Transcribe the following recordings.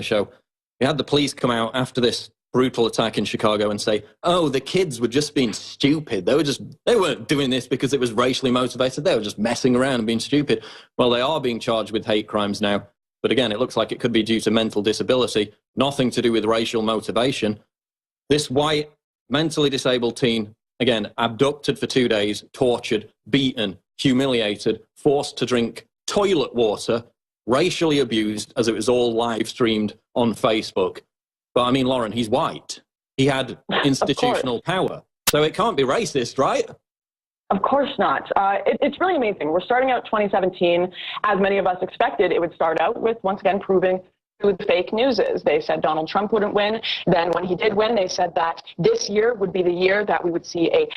show, we had the police come out after this brutal attack in Chicago and say, oh, the kids were just being stupid. They weren't doing this because it was racially motivated. They were just messing around and being stupid. Well, they are being charged with hate crimes now. But again, it looks like it could be due to mental disability, nothing to do with racial motivation. This white, mentally disabled teen, again, abducted for 2 days, tortured, beaten, humiliated, forced to drink toilet water, racially abused, as it was all live streamed on Facebook. But I mean, Lauren, he's white. He had institutional power. So it can't be racist, right? Of course not. It's really amazing. We're starting out 2017, as many of us expected it would start out with, once again, proving who the fake news is. They said Donald Trump wouldn't win. Then when he did win, they said that this year would be the year that we would see a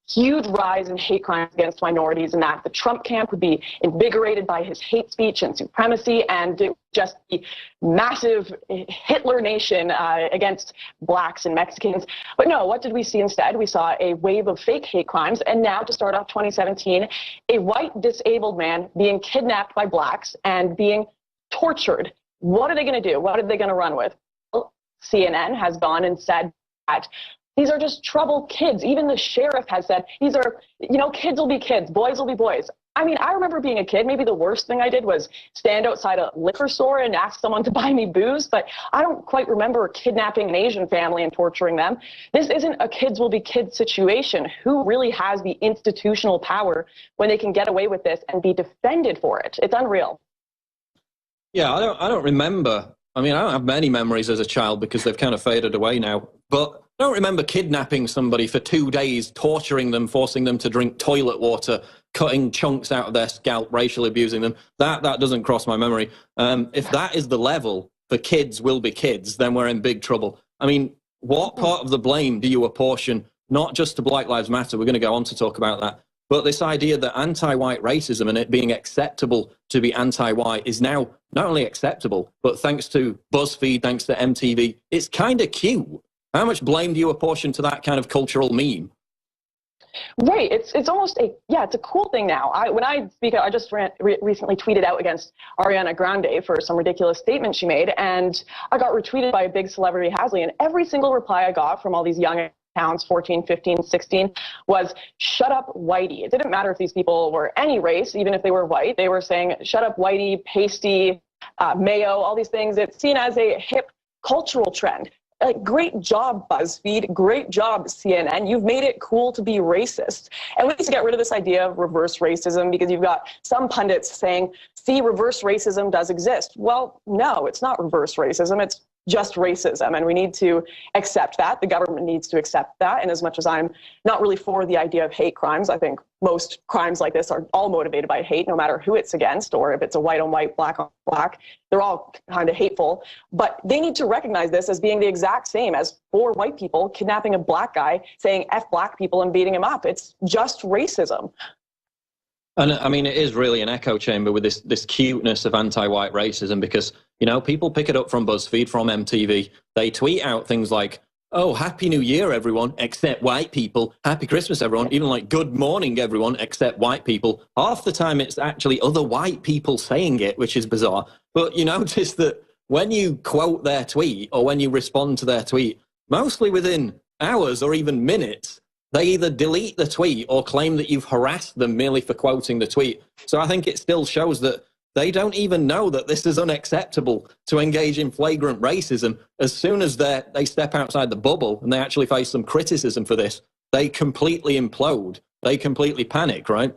huge rise in hate crimes against minorities, and that the Trump camp would be invigorated by his hate speech and supremacy, and just the massive Hitler nation against blacks and Mexicans. But no, what did we see instead? We saw a wave of fake hate crimes, and now to start off 2017, a white disabled man being kidnapped by blacks and being tortured. What are they going to do? What are they going to run with? Well, CNN has gone and said that these are just troubled kids. Even the sheriff has said, these are, kids will be kids, boys will be boys. I mean, I remember being a kid, maybe the worst thing I did was stand outside a liquor store and ask someone to buy me booze, but I don't quite remember kidnapping an Asian family and torturing them. This isn't a kids will be kids situation. Who really has the institutional power when they can get away with this and be defended for it? It's unreal. Yeah, I don't remember. I mean, I don't have many memories as a child because they've kind of faded away now, but I don't remember kidnapping somebody for 2 days, torturing them, forcing them to drink toilet water, cutting chunks out of their scalp, racially abusing them. That doesn't cross my memory. If that is the level for kids will be kids, then we're in big trouble. I mean, what part of the blame do you apportion, not just to Black Lives Matter, we're going to go on to talk about that, but this idea that anti-white racism and it being acceptable to be anti-white is now not only acceptable, but thanks to BuzzFeed, thanks to MTV, it's kind of cute. How much blame do you apportion to that kind of cultural meme? Right. It's almost it's a cool thing now. When I speak, I just recently tweeted out against Ariana Grande for some ridiculous statement she made, and I got retweeted by a big celebrity, Hasley, and every single reply I got from all these young accounts, 14, 15, 16, was shut up whitey. It didn't matter if these people were any race, even if they were white. They were saying shut up whitey, pasty, mayo, all these things. It's seen as a hip cultural trend. Like, great job, BuzzFeed. Great job, CNN. You've made it cool to be racist. And we need to get rid of this idea of reverse racism, because you've got some pundits saying, see, reverse racism does exist. Well, no, it's not reverse racism. It's just racism, and we need to accept that. The government needs to accept that. And as much as I'm not really for the idea of hate crimes, I think most crimes like this are all motivated by hate, no matter who it's against, or if it's a white on white, black on black. They're all kind of hateful. But they need to recognize this as being the exact same as 4 white people kidnapping a black guy, saying F black people and beating him up. It's just racism. And I mean, it is really an echo chamber with this cuteness of anti-white racism, because, people pick it up from BuzzFeed, from MTV. They tweet out things like, oh, Happy New Year, everyone, except white people. Happy Christmas, everyone. Even like, good morning, everyone, except white people. Half the time, it's actually other white people saying it, which is bizarre. But you notice that when you quote their tweet or when you respond to their tweet, mostly within hours or even minutes, they either delete the tweet or claim that you've harassed them merely for quoting the tweet. So I think it still shows that they don't even know that this is unacceptable to engage in flagrant racism. As soon as they step outside the bubble and they actually face some criticism for this, they completely implode. They completely panic, right?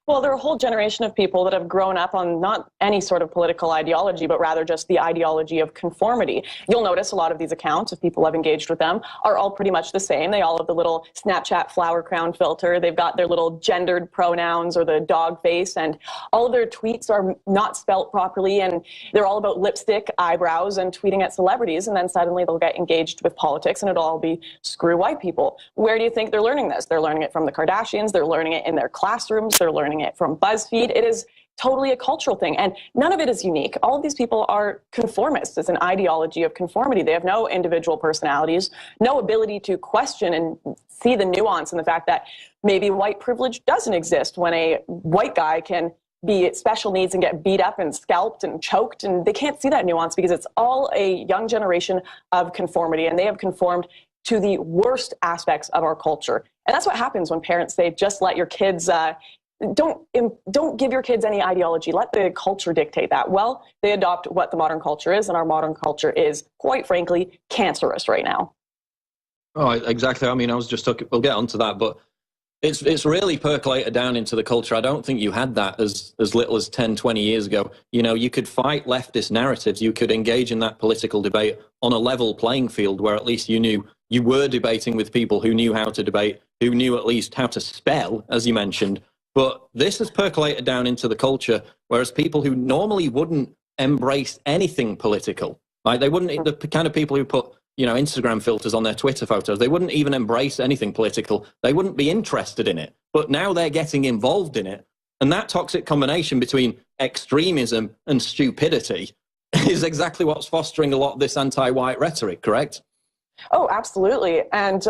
Well, there are a whole generation of people that have grown up on not any sort of political ideology, but rather just the ideology of conformity. You'll notice a lot of these accounts, if people have engaged with them, are all pretty much the same. They all have the little Snapchat flower crown filter. They've got their little gendered pronouns or the dog face, and all of their tweets are not spelt properly, and they're all about lipstick, eyebrows, and tweeting at celebrities, and then suddenly they'll get engaged with politics, and it'll all be screw white people. Where do you think they're learning this? They're learning it from the Kardashians. They're learning it in their classrooms. They're learning it from BuzzFeed. It is totally a cultural thing, and none of it is unique. All of these people are conformists. It's an ideology of conformity. They have no individual personalities, no ability to question and see the nuance in the fact that maybe white privilege doesn't exist when a white guy can be special needs and get beat up and scalped and choked, and they can't see that nuance because it's all a young generation of conformity, and they have conformed to the worst aspects of our culture. And that's what happens when parents say, just let your kids, don't give your kids any ideology, let the culture dictate that. Well, they adopt what the modern culture is, and our modern culture is, quite frankly, cancerous right now. Oh, exactly. I mean, I was just talking, we'll get onto that, but it's really percolated down into the culture. I don't think you had that as little as 10, 20 years ago. You know, you could fight leftist narratives. You could engage in that political debate on a level playing field where at least you knew you were debating with people who knew how to debate, who knew at least how to spell, as you mentioned. But this has percolated down into the culture, whereas people who normally wouldn't embrace anything political, like they wouldn't, the kind of people who put, you know, Instagram filters on their Twitter photos, they wouldn't even embrace anything political. They wouldn't be interested in it. But now they're getting involved in it. And that toxic combination between extremism and stupidity is exactly what's fostering a lot of this anti-white rhetoric, correct? Oh, absolutely. And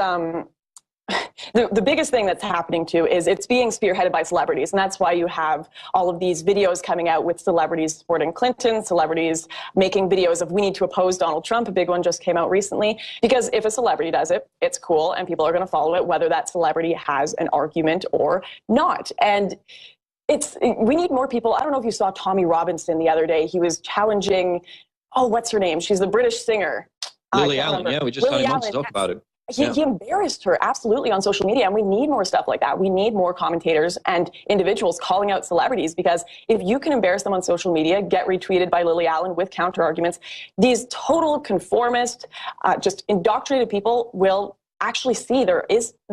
the biggest thing that's happening too is it's being spearheaded by celebrities. And that's why you have all of these videos coming out with celebrities supporting Clinton, celebrities making videos of we need to oppose Donald Trump. A big one just came out recently, because if a celebrity does it, it's cool and people are going to follow it, whether that celebrity has an argument or not. And we need more people. I don't know if you saw Tommy Robinson the other day. He was challenging, oh, what's her name? She's the British singer. Lily Allen, yeah, we just had him on to talk about it. He embarrassed her absolutely on social media, and we need more stuff like that. We need more commentators and individuals calling out celebrities, because if you can embarrass them on social media, get retweeted by Lily Allen with counter arguments, these total conformist, just indoctrinated people will actually see there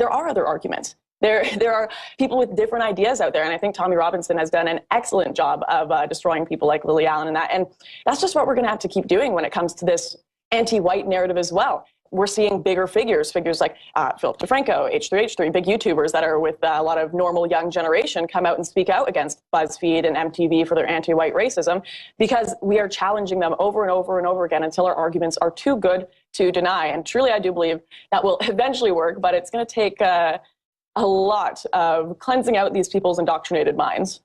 are other arguments. There are people with different ideas out there, and I think Tommy Robinson has done an excellent job of destroying people like Lily Allen and that. And that's just what we're going to have to keep doing when it comes to this anti-white narrative as well. We're seeing bigger figures like Philip DeFranco, H3H3, big YouTubers that are with a lot of normal young generation come out and speak out against BuzzFeed and MTV for their anti-white racism, because we are challenging them over and over and over again until our arguments are too good to deny. And truly, I do believe that will eventually work, but it's going to take a lot of cleansing out these people's indoctrinated minds.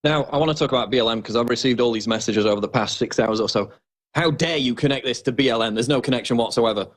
Now, I want to talk about BLM because I've received all these messages over the past 6 hours or so. How dare you connect this to BLM? There's no connection whatsoever.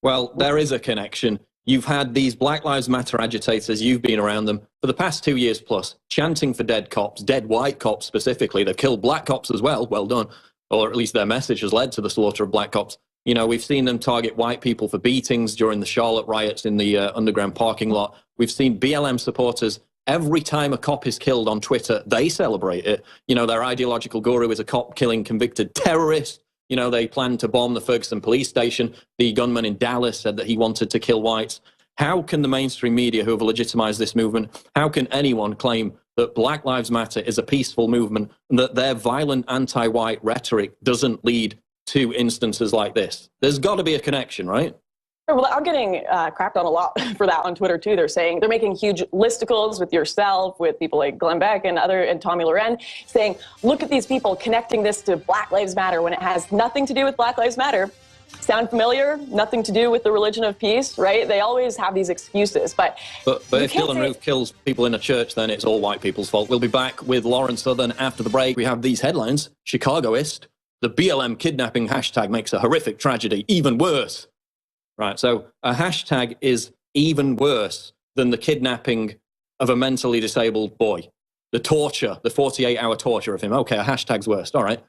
Well, there is a connection. You've had these Black Lives Matter agitators, you've been around them for the past 2 years plus, chanting for dead cops, dead white cops specifically. They've killed black cops as well, well done. Or at least their message has led to the slaughter of black cops. You know, we've seen them target white people for beatings during the Charlotte riots in the underground parking lot. We've seen BLM supporters, every time a cop is killed on Twitter, they celebrate it. You know, their ideological guru is a cop killing convicted terrorist. You know, they planned to bomb the Ferguson police station. The gunman in Dallas said that he wanted to kill whites. How can the mainstream media who have legitimized this movement, how can anyone claim that Black Lives Matter is a peaceful movement and that their violent anti-white rhetoric doesn't lead to instances like this? There's got to be a connection, right? Well, I'm getting crapped on a lot for that on Twitter too. They're making huge listicles with yourself, with people like Glenn Beck and Tommy Loren, saying, look at these people connecting this to Black Lives Matter when it has nothing to do with Black Lives Matter. Sound familiar? Nothing to do with the religion of peace, right? They always have these excuses. But if Dylan Roof kills people in a church, then it's all white people's fault. We'll be back with Lauren Southern after the break. We have these headlines. Chicagoist, the BLM kidnapping hashtag makes a horrific tragedy even worse. Right, so a hashtag is even worse than the kidnapping of a mentally disabled boy. The torture, the 48-hour torture of him. Okay, a hashtag's worst, all right.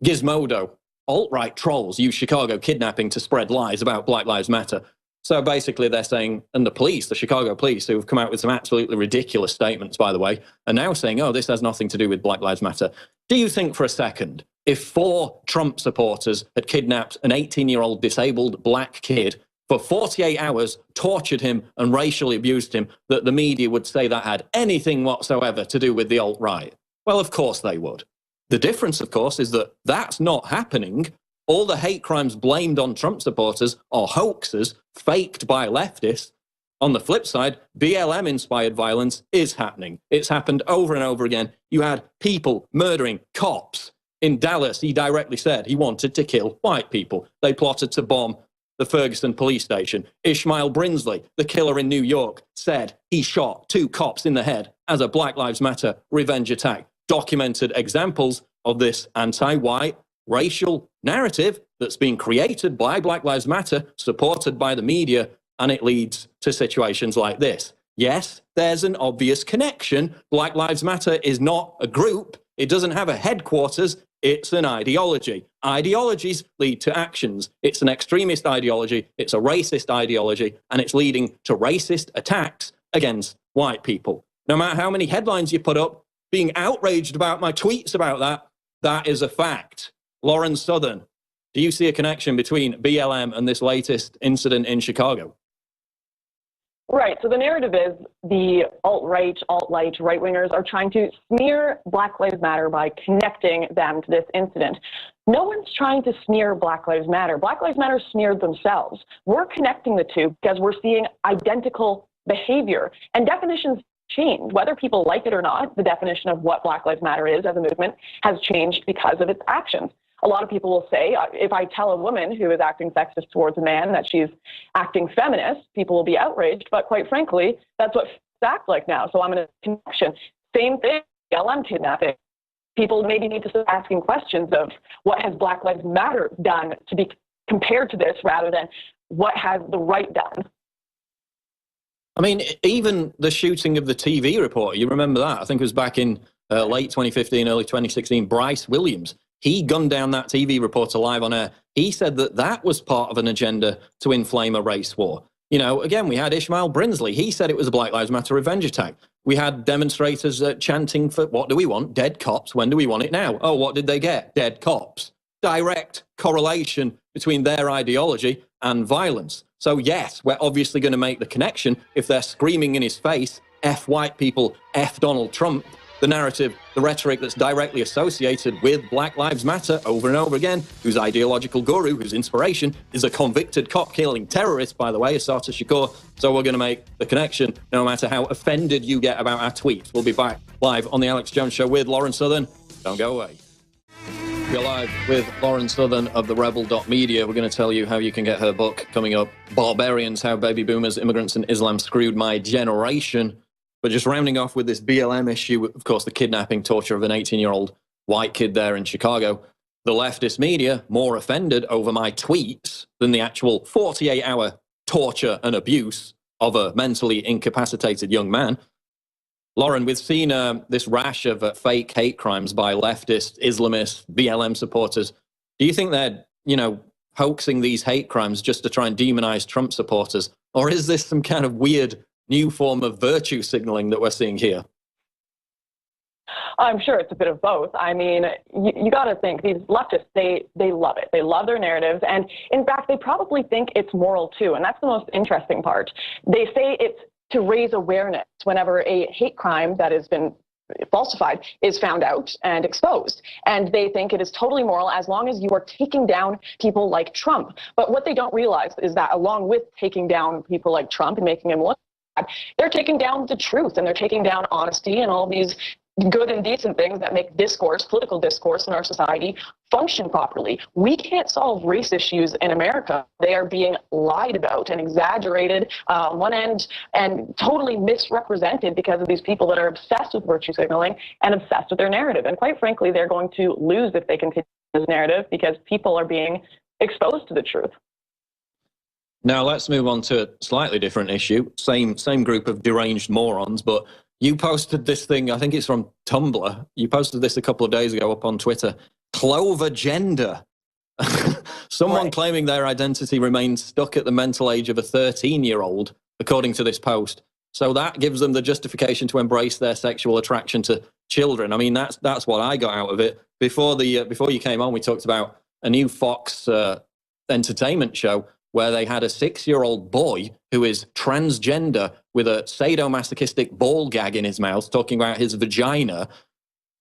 Gizmodo, alt-right trolls use Chicago kidnapping to spread lies about Black Lives Matter. So basically they're saying, and the police, the Chicago police, who've come out with some absolutely ridiculous statements, by the way, are now saying, oh, this has nothing to do with Black Lives Matter. Do you think for a second, if 4 Trump supporters had kidnapped an 18-year-old disabled black kid for 48 hours, tortured him and racially abused him, that the media would say that had anything whatsoever to do with the alt-right? Well, of course they would. The difference, of course, is that that's not happening. All the hate crimes blamed on Trump supporters are hoaxes faked by leftists. On the flip side, BLM-inspired violence is happening. It's happened over and over again. You had people murdering cops. In Dallas, he directly said he wanted to kill white people. They plotted to bomb the Ferguson police station. Ishmael Brinsley, the killer in New York, said he shot 2 cops in the head as a Black Lives Matter revenge attack. Documented examples of this anti-white racial narrative that's been created by Black Lives Matter, supported by the media, and it leads to situations like this. Yes, there's an obvious connection. Black Lives Matter is not a group. It doesn't have a headquarters. It's an ideology. Ideologies lead to actions. It's an extremist ideology. It's a racist ideology, and it's leading to racist attacks against white people. No matter how many headlines you put up, being outraged about my tweets about that, that is a fact. Lauren Southern, do you see a connection between BLM and this latest incident in Chicago? Right. So the narrative is the alt-right, alt-light, right-wingers are trying to smear Black Lives Matter by connecting them to this incident. No one's trying to smear Black Lives Matter. Black Lives Matter smeared themselves. We're connecting the two because we're seeing identical behavior, and definitions change. Whether people like it or not, the definition of what Black Lives Matter is as a movement has changed because of its actions. A lot of people will say, if I tell a woman who is acting sexist towards a man that she's acting feminist, people will be outraged. But quite frankly, that's what act like now. So I'm in a connection. Same thing, BLM kidnapping. People maybe need to start asking questions of what has Black Lives Matter done to be compared to this rather than what has the right done. I mean, even the shooting of the TV reporter, you remember that? I think it was back in late 2015, early 2016, Bryce Williams. He gunned down that TV reporter live on air. He said that that was part of an agenda to inflame a race war. You know, again, we had Ishmael Brinsley. He said it was a Black Lives Matter revenge attack. We had demonstrators chanting for, what do we want? Dead cops. When do we want it now? Oh, what did they get? Dead cops. Direct correlation between their ideology and violence. So yes, we're obviously going to make the connection if they're screaming in his face, F white people, F Donald Trump. The narrative, the rhetoric that's directly associated with Black Lives Matter over and over again, whose ideological guru, whose inspiration is a convicted cop-killing terrorist, by the way, Assata Shakur. So we're going to make the connection no matter how offended you get about our tweets. We'll be back live on The Alex Jones Show with Lauren Southern. Don't go away. We're live with Lauren Southern of the Rebel.media. We're going to tell you how you can get her book coming up, Barbarians, How Baby Boomers, Immigrants, and Islam Screwed My Generation. But just rounding off with this BLM issue, of course, the kidnapping, torture of an 18-year-old white kid there in Chicago. The leftist media more offended over my tweets than the actual 48-hour torture and abuse of a mentally incapacitated young man. Lauren, we've seen this rash of fake hate crimes by leftist, Islamist, BLM supporters. Do you think they're, hoaxing these hate crimes just to try and demonize Trump supporters? Or is this some kind of weird new form of virtue signaling that we're seeing here? I'm sure it's a bit of both. I mean, you got to think these leftists, they love it. They love their narratives. And in fact, they probably think it's moral too. And that's the most interesting part. They say it's to raise awareness whenever a hate crime that has been falsified is found out and exposed. And they think it is totally moral as long as you are taking down people like Trump. But what they don't realize is that along with taking down people like Trump and making him look bad, they're taking down the truth and they're taking down honesty and all these good and decent things that make discourse, political discourse in our society function properly. We can't solve race issues in America. They are being lied about and exaggerated on one end and totally misrepresented because of these people that are obsessed with virtue signaling and obsessed with their narrative. And quite frankly, they're going to lose if they continue this narrative because people are being exposed to the truth. Now let's move on to a slightly different issue. Same group of deranged morons, but you posted this thing, I think it's from Tumblr. You posted this a couple of days ago up on Twitter. Clover gender. Someone Right. claiming their identity remains stuck at the mental age of a 13-year-old, according to this post. So that gives them the justification to embrace their sexual attraction to children. I mean, that's what I got out of it. Before you came on, we talked about a new Fox entertainment show where they had a 6-year-old boy who is transgender with a sadomasochistic ball gag in his mouth, talking about his vagina.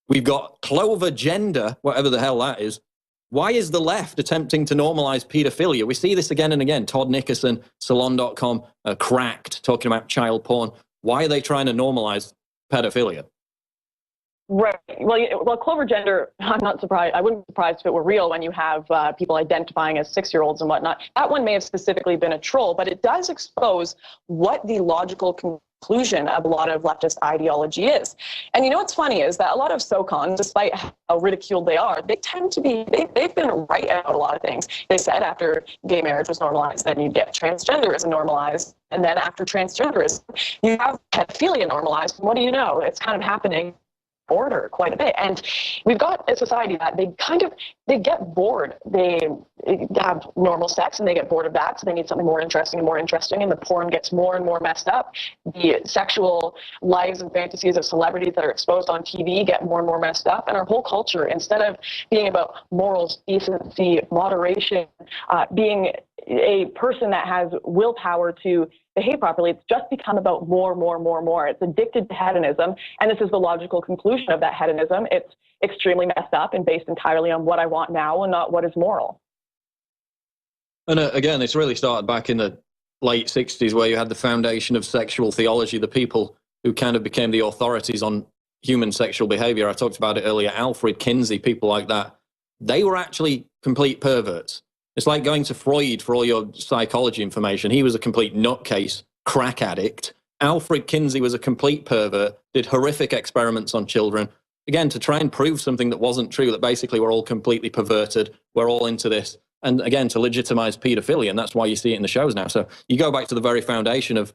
We've got Clover gender, whatever the hell that is. Why is the left attempting to normalize pedophilia? We see this again and again. Todd Nickerson, Salon.com, Cracked, talking about child porn. Why are they trying to normalize pedophilia? Right. Well, Clover gender, I'm not surprised. I wouldn't be surprised if it were real when you have people identifying as 6-year-olds and whatnot. That one may have specifically been a troll, but it does expose what the logical conclusion of a lot of leftist ideology is. And you know what's funny is that a lot of SOCON, despite how ridiculed they are, they tend to be, they've been right about a lot of things. They said after gay marriage was normalized, then you get transgenderism normalized. And then after transgenderism, you have pedophilia normalized. What do you know? It's kind of happening order quite a bit. And we've got a society that they get bored. They have normal sex and they get bored of that. So they need something more interesting and more interesting. And the porn gets more and more messed up. The sexual lives and fantasies of celebrities that are exposed on TV get more and more messed up. And our whole culture, instead of being about morals, decency, moderation, being a person that has willpower to behave properly, it's just become about more. It's addicted to hedonism, and this is the logical conclusion of that hedonism. It's extremely messed up and based entirely on what I want now and not what is moral. And again, it's really started back in the late 60s, where you had the foundation of sexual theology, the people who kind of became the authorities on human sexual behavior. I talked about it earlier, Alfred Kinsey, people like that. They were actually complete perverts. It's like going to Freud for all your psychology information. He was a complete nutcase, crack addict. Alfred Kinsey was a complete pervert, did horrific experiments on children, again, to try and prove something that wasn't true, that basically we're all completely perverted, we're all into this, and again, to legitimize pedophilia, and that's why you see it in the shows now. So you go back to the very foundation of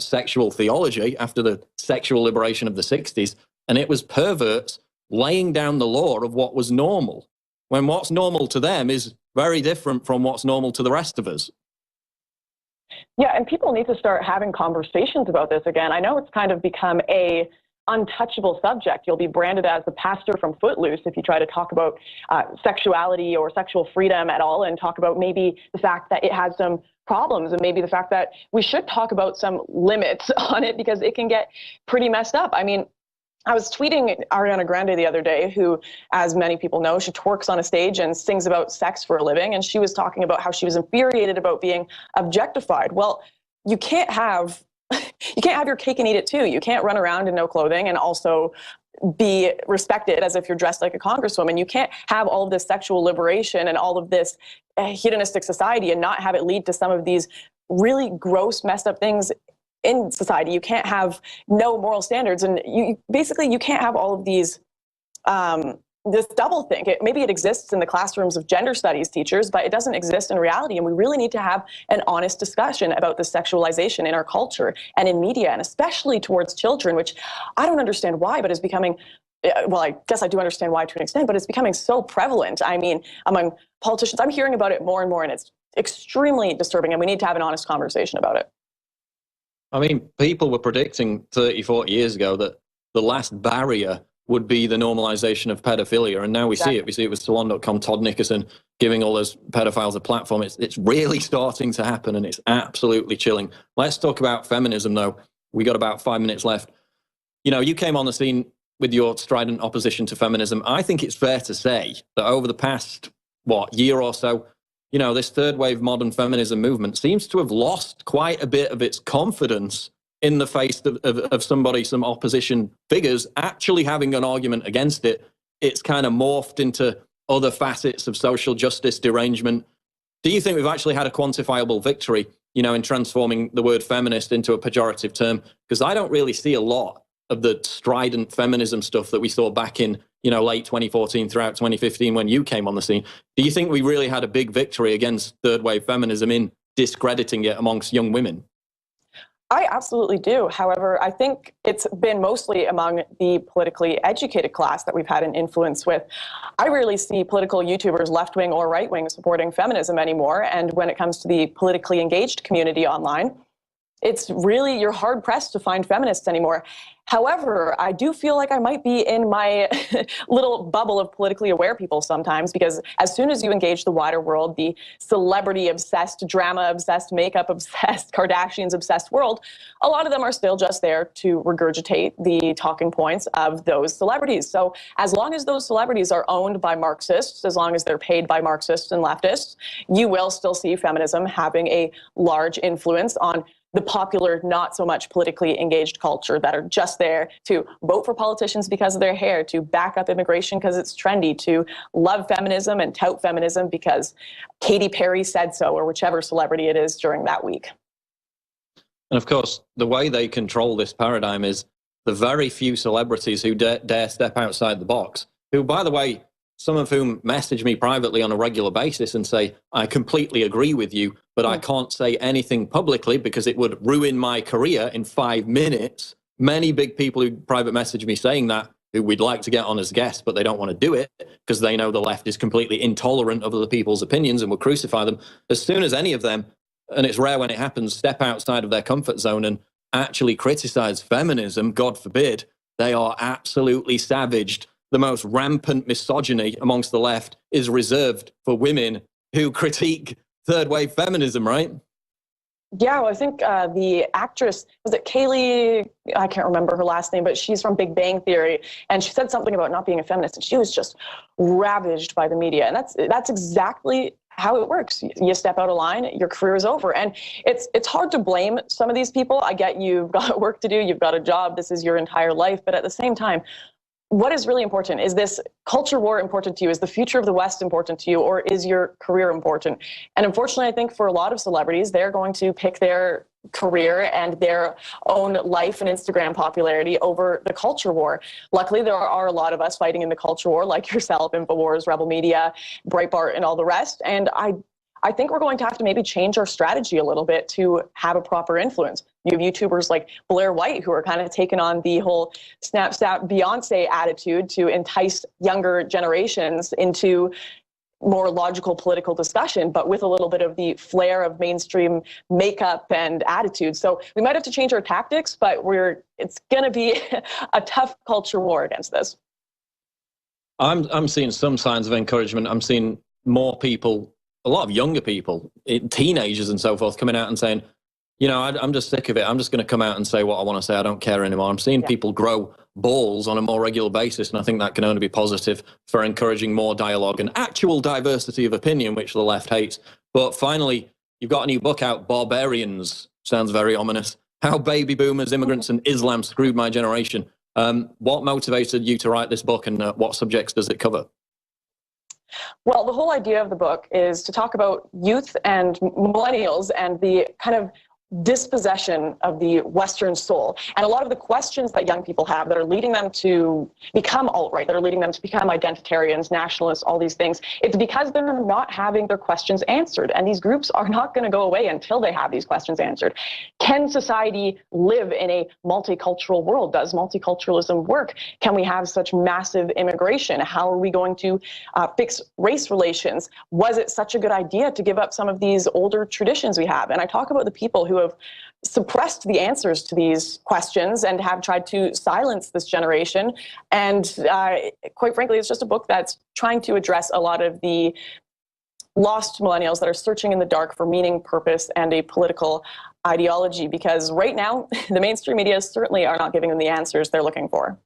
sexual theology after the sexual liberation of the 60s, and it was perverts laying down the law of what was normal, when what's normal to them is very different from what's normal to the rest of us. Yeah, and people need to start having conversations about this again. I know it's kind of become a untouchable subject. You'll be branded as the pastor from Footloose if you try to talk about sexuality or sexual freedom at all, and talk about maybe the fact that it has some problems, and maybe the fact that we should talk about some limits on it, because it can get pretty messed up. I mean, I was tweeting Ariana Grande the other day, who, as many people know, she twerks on a stage and sings about sex for a living. And she was talking about how she was infuriated about being objectified. Well, you can't have your cake and eat it too. You can't run around in no clothing and also be respected as if you're dressed like a congresswoman. You can't have all of this sexual liberation and all of this hedonistic society and not have it lead to some of these really gross, messed up things in society. You can't have no moral standards, and you can't have all of these this double think. Maybe it exists in the classrooms of gender studies teachers, but it doesn't exist in reality. And we really need to have an honest discussion about the sexualization in our culture and in media, and especially towards children, which I don't understand why, but is becoming, well, I guess I do understand why to an extent, but it's becoming so prevalent. I mean, among politicians, I'm hearing about it more and more, and it's extremely disturbing, and we need to have an honest conversation about it. I mean, people were predicting 30, 40 years ago that the last barrier would be the normalization of pedophilia. And now we see it. We see it with Salon.com, Todd Nickerson giving all those pedophiles a platform. It's really starting to happen, and it's absolutely chilling. Let's talk about feminism, though. We got about 5 minutes left. You know, you came on the scene with your strident opposition to feminism. I think it's fair to say that over the past, year or so, you know, this third wave modern feminism movement seems to have lost quite a bit of its confidence in the face of somebody, some opposition figures actually having an argument against it. It's kind of morphed into other facets of social justice derangement. Do you think we've actually had a quantifiable victory, you know, in transforming the word feminist into a pejorative term? Because I don't really see a lot of the strident feminism stuff that we saw back in, you know, late 2014 throughout 2015 when you came on the scene. Do you think we really had a big victory against third wave feminism in discrediting it amongst young women? I absolutely do. However, I think it's been mostly among the politically educated class that we've had an influence with. I rarely see political YouTubers, left-wing or right-wing, supporting feminism anymore. And when it comes to the politically engaged community online, it's really, you're hard pressed to find feminists anymore. However, I do feel like I might be in my little bubble of politically aware people sometimes, because as soon as you engage the wider world, the celebrity-obsessed, drama-obsessed, makeup-obsessed, Kardashians-obsessed world, a lot of them are still just there to regurgitate the talking points of those celebrities. So as long as those celebrities are owned by Marxists, as long as they're paid by Marxists and leftists, you will still see feminism having a large influence on the popular, not so much politically engaged culture that are just there to vote for politicians because of their hair, to back up immigration because it's trendy, to love feminism and tout feminism because Katy Perry said so, or whichever celebrity it is during that week. And of course, the way they control this paradigm is the very few celebrities who dare step outside the box, who, by the way, some of whom message me privately on a regular basis and say, I completely agree with you, but I can't say anything publicly because it would ruin my career in 5 minutes. Many big people who private message me saying that, who we'd like to get on as guests, but they don't want to do it because they know the left is completely intolerant of other people's opinions and will crucify them. As soon as any of them, and it's rare when it happens, step outside of their comfort zone and actually criticize feminism, God forbid, they are absolutely savaged. The most rampant misogyny amongst the left is reserved for women who critique third-wave feminism, right? Yeah, well, I think the actress, was it Kaylee? I can't remember her last name, but she's from Big Bang Theory, and she said something about not being a feminist, and she was just ravaged by the media, and that's exactly how it works. You step out of line, your career is over, and it's hard to blame some of these people. I get you've got work to do, you've got a job, this is your entire life, but at the same time, what is really important? Is this culture war important to you? Is the future of the West important to you? Or is your career important? And unfortunately, I think for a lot of celebrities, they're going to pick their career and their own life and Instagram popularity over the culture war. Luckily, there are a lot of us fighting in the culture war, like yourself, InfoWars, Rebel Media, Breitbart, and all the rest. And I think we're going to have to maybe change our strategy a little bit to have a proper influence. You have YouTubers like Blair White who are kind of taking on the whole Snap Beyonce attitude to entice younger generations into more logical political discussion, but with a little bit of the flair of mainstream makeup and attitude. So we might have to change our tactics, but it's going to be a tough culture war against this. I'm seeing some signs of encouragement. I'm seeing more people, a lot of younger people, teenagers and so forth, coming out and saying, you know, I'm just sick of it. I'm just going to come out and say what I want to say. I don't care anymore. I'm seeing people grow balls on a more regular basis, and I think that can only be positive for encouraging more dialogue and actual diversity of opinion, which the left hates. But finally, you've got a new book out, Barbarians. Sounds very ominous. How baby boomers, immigrants, and Islam screwed my generation. What motivated you to write this book, and what subjects does it cover? Well, the whole idea of the book is to talk about youth and millennials and the kind of dispossession of the Western soul. And a lot of the questions that young people have that are leading them to become alt-right, that are leading them to become identitarians, nationalists, all these things, it's because they're not having their questions answered. And these groups are not going to go away until they have these questions answered. Can society live in a multicultural world? Does multiculturalism work? Can we have such massive immigration? How are we going to fix race relations? Was it such a good idea to give up some of these older traditions we have? And I talk about the people who have suppressed the answers to these questions and have tried to silence this generation. And quite frankly, it's just a book that's trying to address a lot of the lost millennials that are searching in the dark for meaning, purpose, and a political ideology. Because right now, the mainstream media certainly are not giving them the answers they're looking for.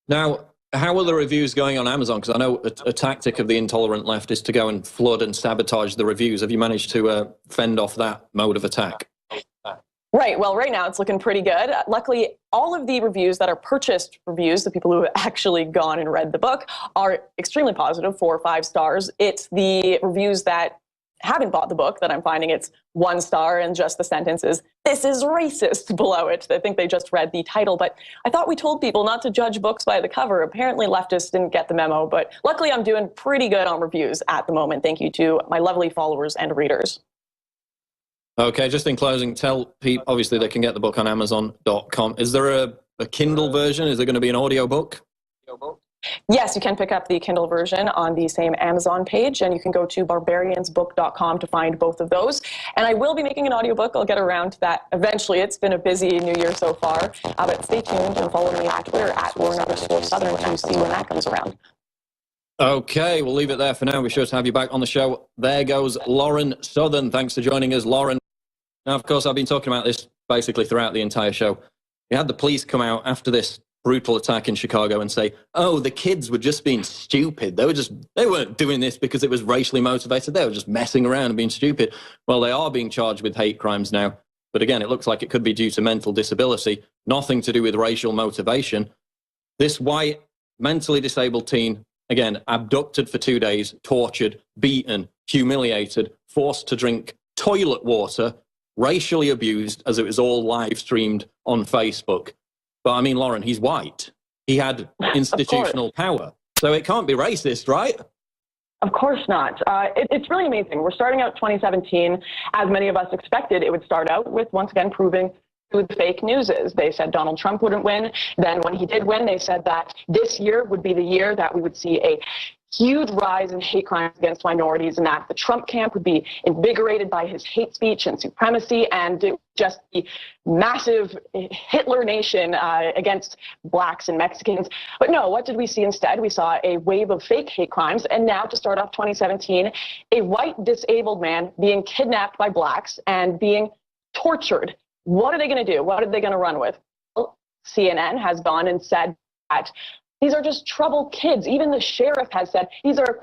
Now, how are the reviews going on Amazon? Because I know a tactic of the intolerant left is to go and flood and sabotage the reviews. Have you managed to fend off that mode of attack? Right. Well, right now it's looking pretty good. Luckily, all of the reviews that are purchased reviews, the people who have actually gone and read the book, are extremely positive, 4 or 5 stars. It's the reviews that haven't bought the book that I'm finding it's 1 star and just the sentences, "This is racist," below it. I think they just read the title, but I thought we told people not to judge books by the cover. Apparently leftists didn't get the memo, but luckily I'm doing pretty good on reviews at the moment. Thank you to my lovely followers and readers. Okay, just in closing, tell people, obviously they can get the book on Amazon.com. Is there a Kindle version? Is there going to be an audio book? Yes, you can pick up the Kindle version on the same Amazon page, and you can go to barbariansbook.com to find both of those. And I will be making an audiobook. I'll get around to that eventually. It's been a busy new year so far, but stay tuned and follow me at Twitter at @Warren_Southern to see when that comes around. Okay, we'll leave it there for now. We're sure to have you back on the show. There goes Lauren Southern. Thanks for joining us, Lauren. Now, of course, I've been talking about this basically throughout the entire show. We had the police come out after this brutal attack in Chicago and say, oh, the kids were just being stupid. They weren't doing this because it was racially motivated. They were just messing around and being stupid. Well, they are being charged with hate crimes now. but again, it looks like it could be due to mental disability, nothing to do with racial motivation. This white, mentally disabled teen, again, abducted for 2 days, tortured, beaten, humiliated, forced to drink toilet water, racially abused, as it was all live streamed on Facebook. But I mean, Lauren, he's white. He had institutional power. So it can't be racist, right? Of course not. It's really amazing. We're starting out 2017, as many of us expected it would start out with, once again, proving who the fake news is. They said Donald Trump wouldn't win. Then when he did win, they said that this year would be the year that we would see a huge rise in hate crimes against minorities, and that the Trump camp would be invigorated by his hate speech and supremacy, and it would just be massive Hitler nation against blacks and Mexicans. But no, what did we see instead? We saw a wave of fake hate crimes, and now to start off 2017, a white disabled man being kidnapped by blacks and being tortured. What are they going to do? What are they going to run with? Well, CNN has gone and said that these are just troubled kids. Even the sheriff has said, these are,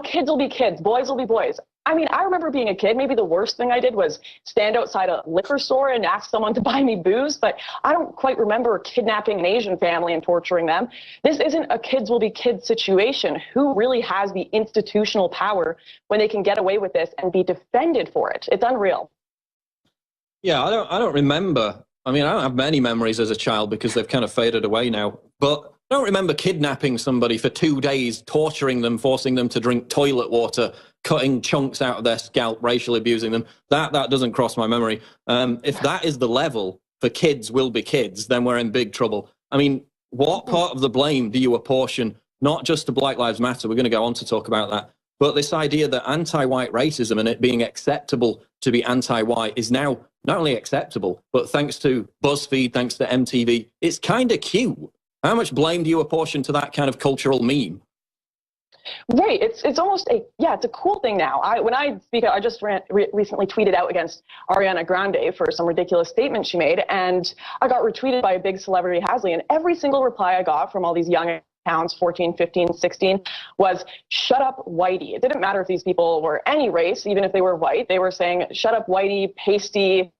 kids will be kids, boys will be boys. I mean, I remember being a kid, maybe the worst thing I did was stand outside a liquor store and ask someone to buy me booze, but I don't quite remember kidnapping an Asian family and torturing them. This isn't a kids will be kids situation. Who really has the institutional power when they can get away with this and be defended for it? It's unreal. Yeah, I don't remember. I mean, I don't have many memories as a child because they've kind of faded away now. But I don't remember kidnapping somebody for 2 days, torturing them, forcing them to drink toilet water, cutting chunks out of their scalp, racially abusing them. That doesn't cross my memory. If that is the level for kids will be kids, then we're in big trouble. I mean, what part of the blame do you apportion, not just to Black Lives Matter, we're going to go on to talk about that, but this idea that anti-white racism and it being acceptable to be anti-white is now not only acceptable, but thanks to BuzzFeed, thanks to MTV, it's kind of cute. How much blame do you apportion to that kind of cultural meme? Right. It's almost it's a cool thing now. When I speak, I just recently tweeted out against Ariana Grande for some ridiculous statement she made, and I got retweeted by a big celebrity, Hasley, and every single reply I got from all these young accounts, 14, 15, 16, was shut up, whitey. It didn't matter if these people were any race, even if they were white. They were saying shut up, whitey, pasty,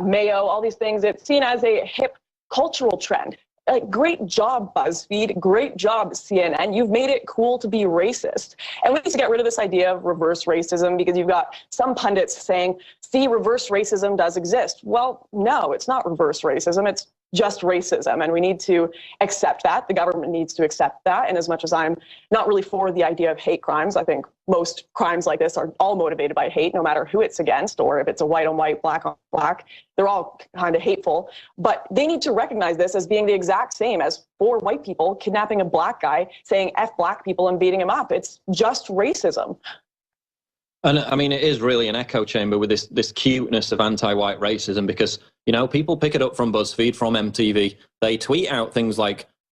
mayo, all these things. It's seen as a hip cultural trend. Like, great job, BuzzFeed. Great job, CNN. You've made it cool to be racist. And we need to get rid of this idea of reverse racism, because you've got some pundits saying, see, reverse racism does exist. Well, no, it's not reverse racism. It's just racism. And we need to accept that. The government needs to accept that. And as much as I'm not really for the idea of hate crimes, I think most crimes like this are all motivated by hate, no matter who it's against, or if it's a white on white, black on black. They're all kind of hateful. But they need to recognize this as being the exact same as 4 white people kidnapping a black guy, saying F black people and beating him up. It's just racism. And I mean, it is really an echo chamber with this cuteness of anti-white racism, because, people pick it up from BuzzFeed, from MTV. They tweet out things like,